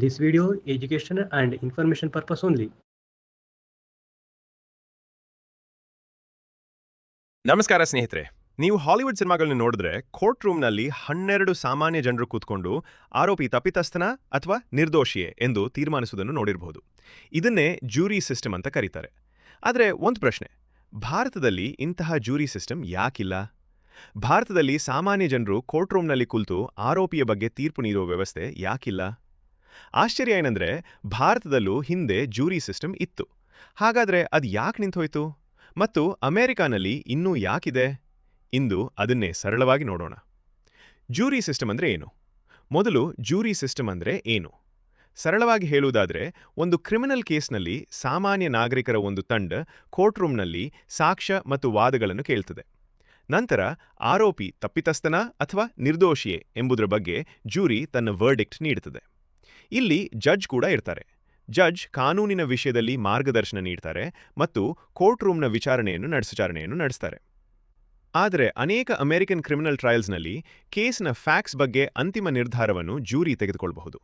This video education and information purpose only. ನಮಸ್ಕಾರ ಸ್ನೇಹಿತರೆ, ನೀವು ಹಾಲಿವುಡ್ ಸಿನಿಮಾಗಳನ್ನ ನೋಡಿದ್ರೆ ಕೋರ್ಟ್ ರೂಮ್ನಲ್ಲಿ 12 ಸಾಮಾನ್ಯ ಜನರು ಕೂತ್ಕೊಂಡು ಆರೋಪಿ ತಪ್ಪಿತಸ್ಥನ ಅಥವಾ ನಿರ್ದೋಷಿಯೇ ಎಂದು ತೀರ್ಮಾನಿಸುವುದನ್ನು ನೋಡಿರಬಹುದು. ಇದನ್ನೇ ಜ್ಯೂರಿ ಸಿಸ್ಟಮ್ ಅಂತ ಕರೀತಾರೆ. ಆದರೆ ಒಂದು ಪ್ರಶ್ನೆ, ಭಾರತದಲ್ಲಿ ಇಂತಹ ಜ್ಯೂರಿ ಸಿಸ್ಟಮ್ ಯಾಕಿಲ್ಲ? ಭಾರತದಲ್ಲಿ ಸಾಮಾನ್ಯ ಜನರು ಕೋರ್ಟ್ ರೂಮ್ನಲ್ಲಿ ಕುಳಿತು ಆರೋಪಿಯ ಬಗ್ಗೆ ತೀರ್ಪು ನೀಡುವ ವ್ಯವಸ್ಥೆ ಯಾಕಿಲ್ಲ? ಆಶ್ಚರ್ಯ ಏನಂದ್ರೆ, ಭಾರತದಲ್ಲೂ ಹಿಂದೆ ಜ್ಯೂರಿ ಸಿಸ್ಟಮ್ ಇತ್ತು. ಹಾಗಾದ್ರೆ ಅದು ಯಾಕೆ ನಿಂತೋಯ್ತು? ಮತ್ತು ಅಮೆರಿಕಾನಲ್ಲಿ ಇನ್ನೂ ಯಾಕಿದೆ? ಇಂದು ಅದನ್ನೇ ಸರಳವಾಗಿ ನೋಡೋಣ. ಜ್ಯೂರಿ ಸಿಸ್ಟಮ್ ಅಂದ್ರೆ ಏನು? ಮೊದಲು ಜ್ಯೂರಿ ಸಿಸ್ಟಮ್ ಅಂದ್ರೆ ಏನು? ಸರಳವಾಗಿ ಹೇಳುವುದಾದ್ರೆ, ಒಂದು ಕ್ರಿಮಿನಲ್ ಕೇಸ್ನಲ್ಲಿ ಸಾಮಾನ್ಯ ನಾಗರಿಕರ ಒಂದು ತಂಡ ಕೋರ್ಟ್ ರೂಮ್ನಲ್ಲಿ ಸಾಕ್ಷ್ಯ ಮತ್ತು ವಾದಗಳನ್ನು ಕೇಳ್ತದೆ. ನಂತರ ಆರೋಪಿ ತಪ್ಪಿತಸ್ಥನ ಅಥವಾ ನಿರ್ದೋಷಿಯೇ ಎಂಬುದರ ಬಗ್ಗೆ ಜ್ಯೂರಿ ತನ್ನ ವರ್ಡಿಕ್ಟ್ ನೀಡುತ್ತದೆ. ಇಲ್ಲಿ ಜಡ್ಜ್ ಕೂಡ ಇರ್ತಾರೆ. ಜಡ್ಜ್ ಕಾನೂನಿನ ವಿಷಯದಲ್ಲಿ ಮಾರ್ಗದರ್ಶನ ನೀಡ್ತಾರೆ ಮತ್ತು ಕೋರ್ಟ್ ರೂಮ್ನ ವಿಚಾರಣೆಯನ್ನು ನಡೆಸ್ತಾರೆ. ಆದರೆ ಅನೇಕ ಅಮೆರಿಕನ್ ಕ್ರಿಮಿನಲ್ ಟ್ರಯಲ್ಸ್ನಲ್ಲಿ ಕೇಸ್ನ ಫ್ಯಾಕ್ಟ್ಸ್ ಬಗ್ಗೆ ಅಂತಿಮ ನಿರ್ಧಾರವನ್ನು ಜ್ಯೂರಿ ತೆಗೆದುಕೊಳ್ಳಬಹುದು.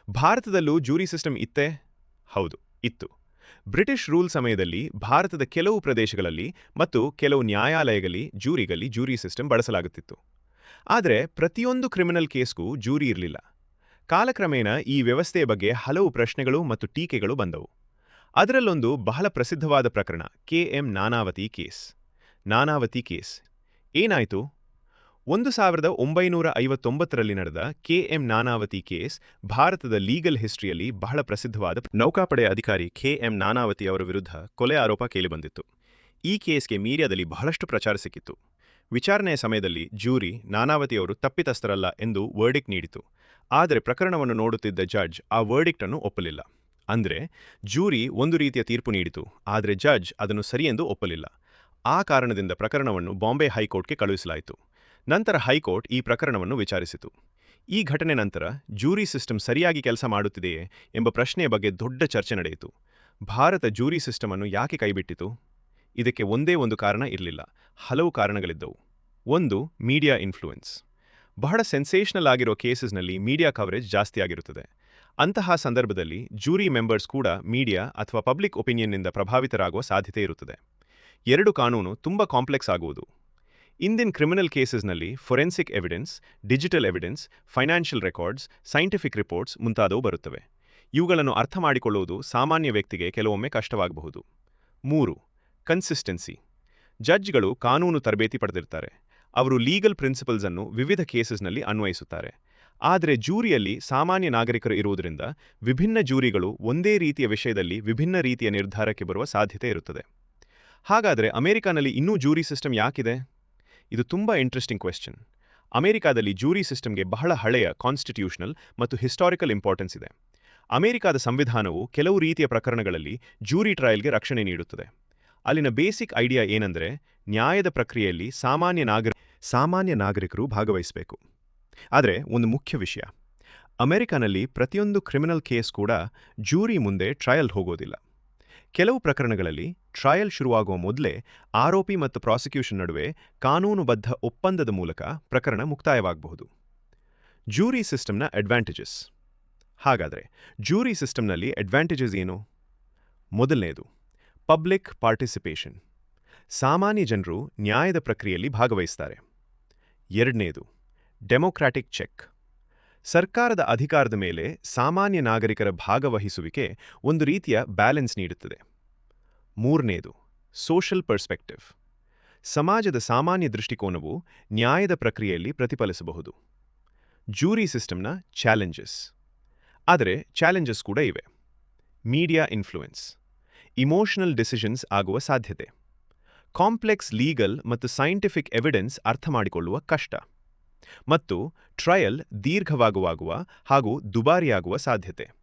ಭಾರತದಲ್ಲೂ ಜ್ಯೂರಿ ಸಿಸ್ಟಮ್ ಇತ್ತೇ? ಹೌದು, ಇತ್ತು. ಬ್ರಿಟಿಷ್ ರೂಲ್ ಸಮಯದಲ್ಲಿ ಭಾರತದ ಕೆಲವು ಪ್ರದೇಶಗಳಲ್ಲಿ ಮತ್ತು ಕೆಲವು ನ್ಯಾಯಾಲಯಗಳಲ್ಲಿ ಜ್ಯೂರಿ ಸಿಸ್ಟಮ್ ಬಳಸಲಾಗುತ್ತಿತ್ತು. ಆದರೆ ಪ್ರತಿಯೊಂದು ಕ್ರಿಮಿನಲ್ ಕೇಸ್ಗೂ ಜ್ಯೂರಿ ಇರಲಿಲ್ಲ. ಕಾಲಕ್ರಮೇಣ ಈ ವ್ಯವಸ್ಥೆಯ ಬಗ್ಗೆ ಹಲವು ಪ್ರಶ್ನೆಗಳು ಮತ್ತು ಟೀಕೆಗಳು ಬಂದವು. ಅದರಲ್ಲೊಂದು ಬಹಳ ಪ್ರಸಿದ್ಧವಾದ ಪ್ರಕರಣ KM Nanavati case. Nanavati case ಏನಾಯಿತು? 1959ರಲ್ಲಿ ನಡೆದ KM ನಾನಾವತಿ ಕೇಸ್ ಭಾರತದ ಲೀಗಲ್ ಹಿಸ್ಟ್ರಿಯಲ್ಲಿ ಬಹಳ ಪ್ರಸಿದ್ಧವಾದ ನೌಕಾಪಡೆ ಅಧಿಕಾರಿ KM ನಾನಾವತಿ ಅವರ ವಿರುದ್ಧ ಕೊಲೆ ಆರೋಪ ಕೇಳಿಬಂದಿತ್ತು. ಈ ಕೇಸ್ಗೆ ಮೀಡಿಯಾದಲ್ಲಿ ಬಹಳಷ್ಟು ಪ್ರಚಾರ ಸಿಕ್ಕಿತ್ತು. ವಿಚಾರಣೆಯ ಸಮಯದಲ್ಲಿ ಜ್ಯೂರಿ ನಾನಾವತಿಯವರು ತಪ್ಪಿತಸ್ಥರಲ್ಲ ಎಂದು ವರ್ಡಿಕ್ಟ್ ನೀಡಿತು. ಆದರೆ ಪ್ರಕರಣವನ್ನು ನೋಡುತ್ತಿದ್ದ ಜಡ್ಜ್ ಆ ವರ್ಡಿಕ್ಟ್ ಅನ್ನು ಒಪ್ಪಲಿಲ್ಲ. ಅಂದ್ರೆ ಜ್ಯೂರಿ ಒಂದು ರೀತಿಯ ತೀರ್ಪು ನೀಡಿತು, ಆದರೆ ಜಡ್ಜ್ ಅದನ್ನು ಸರಿಯೆಂದು ಒಪ್ಪಲಿಲ್ಲ. ಆ ಕಾರಣದಿಂದ ಪ್ರಕರಣವನ್ನು ಬಾಂಬೆ ಹೈಕೋರ್ಟ್ಗೆ ಕಳುಹಿಸಲಾಯಿತು. ನಂತರ ಹೈಕೋರ್ಟ್ ಈ ಪ್ರಕರಣವನ್ನು ವಿಚಾರಿಸಿತು. ಈ ಘಟನೆ ನಂತರ ಜ್ಯೂರಿ ಸಿಸ್ಟಮ್ ಸರಿಯಾಗಿ ಕೆಲಸ ಮಾಡುತ್ತಿದೆಯೇ ಎಂಬ ಪ್ರಶ್ನೆಯ ಬಗ್ಗೆ ದೊಡ್ಡ ಚರ್ಚೆ ನಡೆಯಿತು. ಭಾರತ ಜ್ಯೂರಿ ಸಿಸ್ಟಮ್ ಅನ್ನು ಯಾಕೆ ಕೈಬಿಟ್ಟಿತು? ಇದಕ್ಕೆ ಒಂದೇ ಒಂದು ಕಾರಣ ಇರಲಿಲ್ಲ, ಹಲವು ಕಾರಣಗಳಿದ್ದವು. ಒಂದು, ಮೀಡಿಯಾ ಇನ್ಫ್ಲೂಯೆನ್ಸ್. ಬಹಳ ಸೆನ್ಸೇಷನಲ್ ಆಗಿರೋ ಕೇಸಸ್ನಲ್ಲಿ ಮೀಡಿಯಾ ಕವರೇಜ್ ಜಾಸ್ತಿ ಆಗಿರುತ್ತದೆ. ಅಂತಹ ಸಂದರ್ಭದಲ್ಲಿ ಜ್ಯೂರಿ ಮೆಂಬರ್ಸ್ ಕೂಡ ಮೀಡಿಯಾ ಅಥವಾ ಪಬ್ಲಿಕ್ ಒಪಿನಿಯನ್ನಿಂದ ಪ್ರಭಾವಿತರಾಗುವ ಸಾಧ್ಯತೆ ಇರುತ್ತದೆ. ಎರಡು, ಕಾನೂನು ತುಂಬ ಕಾಂಪ್ಲೆಕ್ಸ್ ಆಗುವುದು. ಇಂದಿನ ಕ್ರಿಮಿನಲ್ ಕೇಸಸ್ನಲ್ಲಿ forensic evidence, digital evidence, financial records, scientific reports ಮುಂತಾದವು ಬರುತ್ತವೆ. ಇವುಗಳನ್ನು ಅರ್ಥ ಮಾಡಿಕೊಳ್ಳುವುದು ಸಾಮಾನ್ಯ ವ್ಯಕ್ತಿಗೆ ಕೆಲವೊಮ್ಮೆ ಕಷ್ಟವಾಗಬಹುದು. 3, ಕನ್ಸಿಸ್ಟೆನ್ಸಿ. ಜಡ್ಜ್ಗಳು ಕಾನೂನು ತರಬೇತಿ ಪಡೆದಿರ್ತಾರೆ. ಅವರು ಲೀಗಲ್ ಪ್ರಿನ್ಸಿಪಲ್ಸ್ ಅನ್ನು ವಿವಿಧ ಕೇಸಸ್ನಲ್ಲಿ ಅನ್ವಯಿಸುತ್ತಾರೆ. ಆದರೆ ಜ್ಯೂರಿಯಲ್ಲಿ ಸಾಮಾನ್ಯ ನಾಗರಿಕರು ಇರುವುದರಿಂದ ವಿಭಿನ್ನ ಜ್ಯೂರಿಗಳು ಒಂದೇ ರೀತಿಯ ವಿಷಯದಲ್ಲಿ ವಿಭಿನ್ನ ರೀತಿಯ ನಿರ್ಧಾರಕ್ಕೆ ಬರುವ ಸಾಧ್ಯತೆ ಇರುತ್ತದೆ. ಹಾಗಾದರೆ ಅಮೆರಿಕಾನಲ್ಲಿ ಇನ್ನೂ ಜ್ಯೂರಿ ಸಿಸ್ಟಮ್ ಯಾಕಿದೆ? ಇದು ತುಂಬ ಇಂಟ್ರೆಸ್ಟಿಂಗ್ ಕ್ವೆಶ್ಚನ್. ಅಮೆರಿಕಾದಲ್ಲಿ ಜ್ಯೂರಿ ಸಿಸ್ಟಮ್ಗೆ ಬಹಳ ಹಳೆಯ ಕಾನ್ಸ್ಟಿಟ್ಯೂಷನಲ್ ಮತ್ತು ಹಿಸ್ಟಾರಿಕಲ್ ಇಂಪಾರ್ಟೆನ್ಸ್ ಇದೆ. ಅಮೆರಿಕಾದ ಸಂವಿಧಾನವು ಕೆಲವು ರೀತಿಯ ಪ್ರಕರಣಗಳಲ್ಲಿ ಜ್ಯೂರಿ ಟ್ರಯಲ್ಗೆ ರಕ್ಷಣೆ ನೀಡುತ್ತದೆ. ಅಲ್ಲಿನ ಬೇಸಿಕ್ ಐಡಿಯಾ ಏನಂದ್ರೆ, ನ್ಯಾಯದ ಪ್ರಕ್ರಿಯೆಯಲ್ಲಿ ಸಾಮಾನ್ಯ ನಾಗರಿಕರು ಭಾಗವಹಿಸಬೇಕು. ಆದರೆ ಒಂದು ಮುಖ್ಯ ವಿಷಯ, ಅಮೆರಿಕಾನಲ್ಲಿ ಪ್ರತಿಯೊಂದು ಕ್ರಿಮಿನಲ್ ಕೇಸ್ ಕೂಡ ಜ್ಯೂರಿ ಮುಂದೆ ಟ್ರಯಲ್ ಹೋಗೋದಿಲ್ಲ. ಕೆಲವು ಪ್ರಕರಣಗಳಲ್ಲಿ ಟ್ರಯಲ್ ಶುರುವಾಗುವ ಮೊದಲೇ ಆರೋಪಿ ಮತ್ತು ಪ್ರಾಸಿಕ್ಯೂಷನ್ ನಡುವೆ ಕಾನೂನುಬದ್ಧ ಒಪ್ಪಂದದ ಮೂಲಕ ಪ್ರಕರಣ ಮುಕ್ತಾಯವಾಗಬಹುದು. ಜ್ಯೂರಿ ಸಿಸ್ಟಮ್ನ ಅಡ್ವಾಂಟೇಜಸ್. ಹಾಗಾದರೆ ಜ್ಯೂರಿ ಸಿಸ್ಟಮ್ನಲ್ಲಿ ಅಡ್ವಾಂಟೇಜಸ್ ಏನು? ಮೊದಲನೇದು, ಪಬ್ಲಿಕ್ ಪಾರ್ಟಿಸಿಪೇಷನ್. ಸಾಮಾನ್ಯ ಜನರು ನ್ಯಾಯದ ಪ್ರಕ್ರಿಯೆಯಲ್ಲಿ ಭಾಗವಹಿಸ್ತಾರೆ. ಎರಡನೇದು, ಡೆಮೊಕ್ರಾಟಿಕ್ ಚೆಕ್. ಸರ್ಕಾರದ ಅಧಿಕಾರದ ಮೇಲೆ ಸಾಮಾನ್ಯ ನಾಗರಿಕರ ಭಾಗವಹಿಸುವಿಕೆ ಒಂದು ರೀತಿಯ ಬ್ಯಾಲೆನ್ಸ್ ನೀಡುತ್ತದೆ. ಮೂರನೇದು, ಸೋಷಲ್ ಪರ್ಸ್ಪೆಕ್ಟಿವ್. ಸಮಾಜದ ಸಾಮಾನ್ಯ ದೃಷ್ಟಿಕೋನವು ನ್ಯಾಯದ ಪ್ರಕ್ರಿಯೆಯಲ್ಲಿ ಪ್ರತಿಫಲಿಸಬಹುದು. ಜ್ಯೂರಿ ಸಿಸ್ಟಮ್ನ ಚಾಲೆಂಜಸ್. ಆದರೆ ಚಾಲೆಂಜಸ್ ಕೂಡ ಇವೆ. Media influence. ಇಮೋಷನಲ್ ಡಿಸಿಷನ್ಸ್ ಆಗುವ ಸಾಧ್ಯತೆ. ಕಾಂಪ್ಲೆಕ್ಸ್ ಲೀಗಲ್ ಮತ್ತು ಸೈಂಟಿಫಿಕ್ ಎವಿಡೆನ್ಸ್ ಅರ್ಥ ಮಾಡಿಕೊಳ್ಳುವ ಕಷ್ಟ. ಮತ್ತು ಟ್ರಯಲ್ ದೀರ್ಘವಾಗುವ ಹಾಗೂ ದುಬಾರಿಯಾಗುವ ಸಾಧ್ಯತೆ.